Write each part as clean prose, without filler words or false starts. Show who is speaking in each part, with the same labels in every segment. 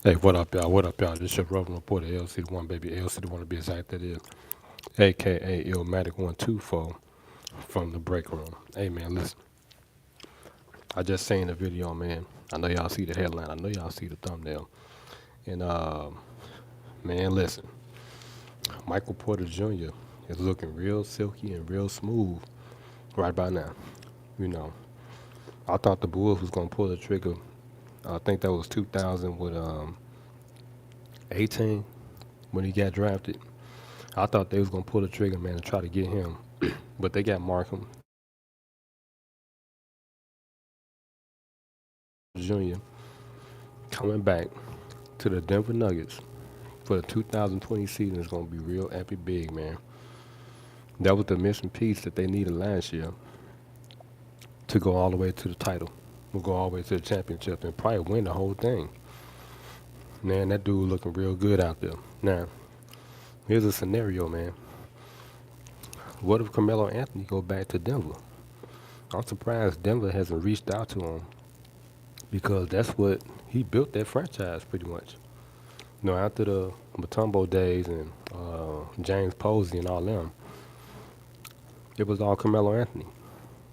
Speaker 1: Hey, what up, y'all? What up, y'all? This your Roving Reporter, LC the One, baby. LC the One to be exact, that is. AKA Illmatic124 from the break room. Hey, man, listen. I just seen the video, man. I know y'all see the headline. I know y'all see the thumbnail. And, man, listen. Michael Porter Jr. is looking real silky and real smooth right by now. You know, I thought the Bulls was going to pull the trigger. I think that was 2000 with 18 when he got drafted. I thought they was gonna pull the trigger, man, and try to get him, but they got Markham Jr. coming back to the Denver Nuggets for the 2020 season is gonna be real epic big, man. That was the missing piece that they needed last year to go all the way to the title. We'll go all the way to the championship and probably win the whole thing. Man, that dude looking real good out there. Now, here's a scenario, man. What if Carmelo Anthony go back to Denver? I'm surprised Denver hasn't reached out to him because that's what he built that franchise pretty much. You know, after the Mutombo days and James Posey and all them, it was all Carmelo Anthony.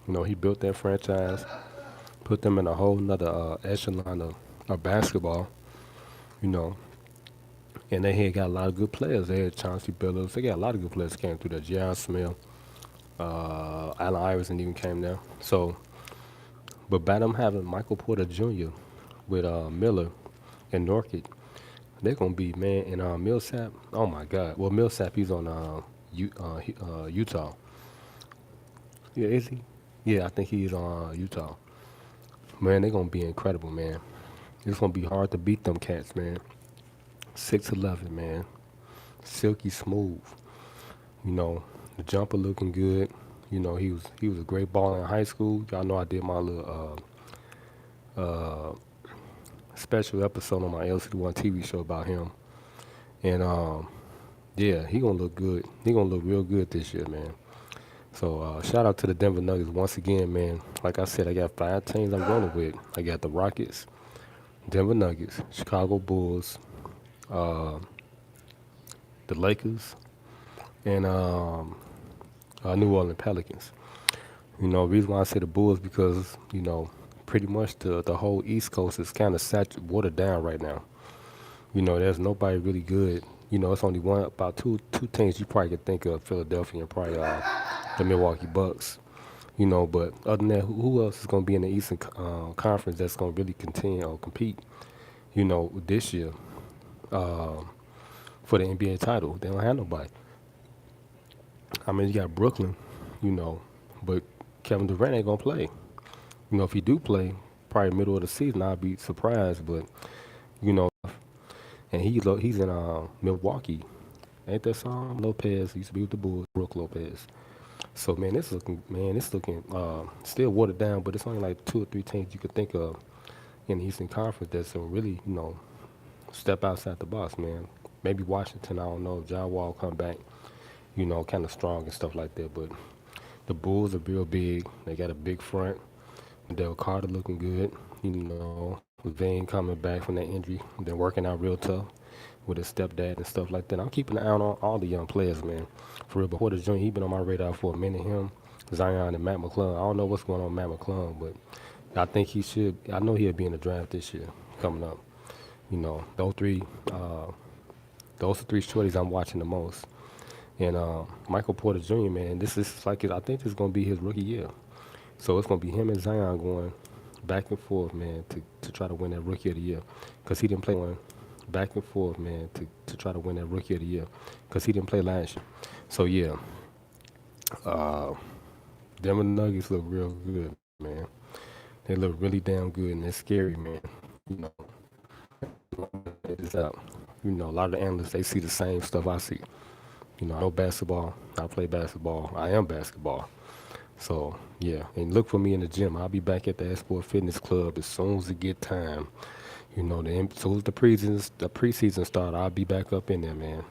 Speaker 1: You know, he built that franchise, put them in a whole nother echelon of basketball, you know, and they had got a lot of good players. They had Chauncey Billups. They got a lot of good players that came through there. J.R. Smith, Allen Iverson even came there. So, but by them having Michael Porter Jr. with Miller and Norkic, they're gonna be, man. And Millsap, oh my God. Well, Millsap, he's on Utah. Yeah, is he? Yeah, I think he's on Utah. Man, they're gonna be incredible, man. It's gonna be hard to beat them cats, man. 6'11", man. Silky smooth. You know, the jumper looking good. You know, he was a great baller in high school. Y'all know I did my little special episode on my LC1 TV show about him. And yeah, he gonna look good. He gonna look real good this year, man. So shout out to the Denver Nuggets once again, man. Like I said, I got 5 teams I'm rolling with. I got the Rockets, Denver Nuggets, Chicago Bulls, uh, the Lakers, and New Orleans Pelicans. You know, the reason why I say the Bulls because you know pretty much the whole East Coast is kind of watered down right now. You know, there's nobody really good. You know, it's only about two teams you probably could think of: Philadelphia and probably the Milwaukee Bucks. You know, but other than that, who else is going to be in the Eastern Conference that's going to really contend or compete? You know, this year for the NBA title, they don't have nobody. I mean, you got Brooklyn, you know, but Kevin Durant ain't gonna play. You know, if he do play, probably middle of the season, I'd be surprised. But you know, and he's in Milwaukee. Ain't that song? Lopez he used to be with the Bulls, Brooke Lopez. So man, it's looking still watered down, but it's only like 2 or 3 teams you could think of in the Eastern Conference that's really, you know, step outside the box, man. Maybe Washington, I don't know, if John Wall come back, you know, kind of strong and stuff like that. But the Bulls are real big. They got a big front. Del Carter looking good. You know, Vane coming back from that injury. Been working out real tough with his stepdad and stuff like that. I'm keeping an eye on all the young players, man. For real, but Porter Jr., he been on my radar for a minute. Him, Zion, and Matt McClung. I don't know what's going on with Matt McClung, but I think he should. I know he'll be in the draft this year coming up. You know, those are 3 shorties I'm watching the most. And Michael Porter Jr., man, this is like I think this is gonna be his rookie year. So it's gonna be him and Zion going back and forth, man, to try to win that rookie of the year, cause he didn't play one back and forth, man, to try to win that rookie of the year, cause he didn't play last year. So yeah, uh, Denver Nuggets look real good, man. They look really damn good and they're scary, man. You know, it's out. You know, a lot of the analysts they see the same stuff I see. You know, I know basketball. I play basketball. I am basketball. So yeah, and look for me in the gym. I'll be back at the Esport Fitness Club as soon as it get time. You know, as soon as the preseason start, I'll be back up in there, man.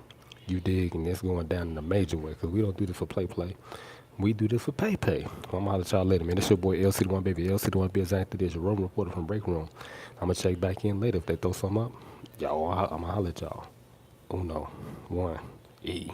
Speaker 1: You dig? And it's going down in a major way because we don't do this for play. We do this for pay. I'm gonna holler at y'all later, man. This your boy LC the One, baby. LC the One, be exact. This your room reporter from Break Room. I'm gonna check back in later if they throw something up. Y'all, I'm going to holler at y'all. Uno, one, E.